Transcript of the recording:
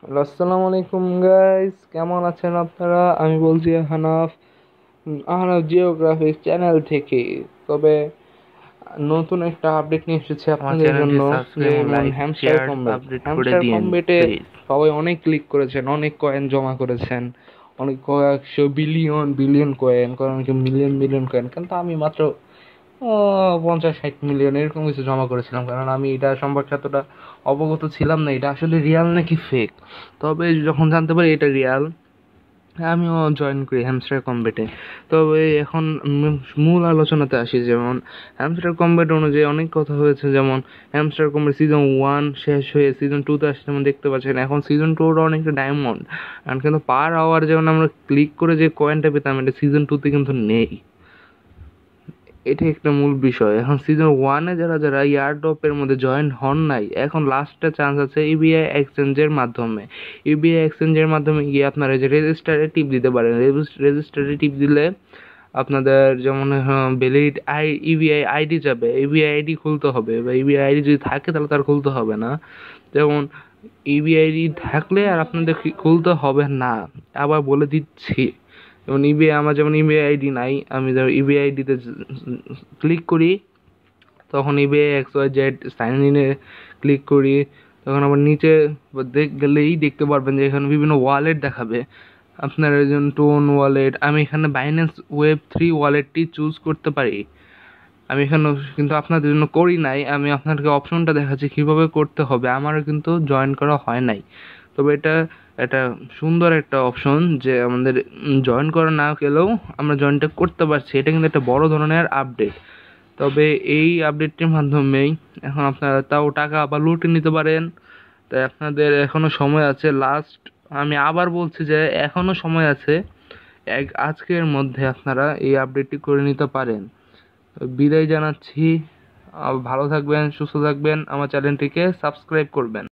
Hello, আসসালামু আলাইকুম guys, কেমন আছেন আপনারা? আমি বলছি হানাফ, আহনাফ জিওগ্রাফিক চ্যানেল থেকে। তবে নতুন একটা আপডেট নিয়ে এসেছি আমার আপনাদের চ্যানেলটি জন্য। সাবস্ক্রাইব এবং যেমন like hamster share combat, update করে হ্যামস্টার দিন কমব্যাটে প্লিজ। সবাই অনেক ক্লিক করেছেন, অনেক কয়েন জমা করেছেন, অনেক কয়েকশো বিলিয়ন বিলিয়ন কয়েন, কারণ কি মিলিয়ন মিলিয়ন কয়েন, কিন্তু আমি মাত্র 50-60 মিলিয়ন এরকম কিছু জমা করেছিলাম, কারণ আমি এটা সম্পর্কে এতটা অবগত ছিলাম না এটা আসলে রিয়াল নাকি ফেক। তবে যখন জানতে পারি এটা রিয়াল, আমিও জয়েন করি হ্যামস্টার কম্বেটে। তবে এখন মূল আলোচনাতে আসি। যেমন হ্যামস্টার কম্বেট অনুযায়ী অনেক কথা হয়েছে, যেমন হ্যামস্টার কম্বেট সিজন 1 শেষ হয়ে সিজন 2 তে আসছে, যেমন দেখতে পাচ্ছেন এখন সিজন 2 অনেকটা ডায়মন্ড। আর কিন্তু পার আওয়ার যেমন আমরা ক্লিক করে যে কয়েনটা পেতাম, এটা সিজন 2 তে কিন্তু নেই। এটা একটা মূল বিষয়। এখন সিজন 1-এ যারা যারা ইয়ারড্রপের মধ্যে জয়েন হন নাই, এখন লাস্টটা চান্স আছে ইবিআই এক্সচেঞ্জের মাধ্যমে। ইবিআই এক্সচেঞ্জের মাধ্যমে গিয়ে আপনারা যে রেজিস্টারে টিপ দিতে পারেন। রেজিস্টারে টিপ দিলে আপনাদের যেমন ভ্যালিড ইবিআই আইডি যাবে, ইবিআই আইডি খুলতে হবে, বা ইবিআই আইডি যদি থাকে তাহলে তার খুলতে হবে না। যেমন ইবিআই আইডি থাকলে আর আপনাদের খুলতে হবে না। আবার বলে দিচ্ছি, যেমন ইবিআই, আমার যেমন ইবিআই আইডি নাই, আমি যেমন ইবিআই আইডিতে ক্লিক করি, তখন ইবিআই XYZ সাইন ইনে ক্লিক করি, তখন আবার নিচে গেলেই দেখতে পারবেন যে এখানে বিভিন্ন ওয়ালেট দেখাবে। আপনার যেমন টোন ওয়ালেট, আমি এখানে বাইন্যান্স ওয়েব 3 ওয়ালেটটি চুজ করতে পারি। আমি এখানে কিন্তু আপনাদের জন্য করি নাই, আমি আপনাদেরকে অপশনটা দেখাচ্ছি কিভাবে করতে হবে। আমারও কিন্তু জয়েন করা হয় নাই। তবে এটা একটা সুন্দর একটা অপশন যে আমাদের জয়েন করা না গেলেও আমরা জয়েনটা করতে পারছি। এটা কিন্তু একটা বড় ধরনের আপডেট। তবে এই আপডেটটির মাধ্যমেই এখন আপনারা তাও টাকা আবার লুটে নিতে পারেন। তাই আপনাদের এখনো সময় আছে। আমি আবার বলছি যে এখনো সময় আছে, আজকের মধ্যে আপনারা এই আপডেটটি করে নিতে পারেন। বিদায় জানাচ্ছি। ভালো থাকবেন, সুস্থ থাকবেন, আমার চ্যানেলটিকে সাবস্ক্রাইব করবেন।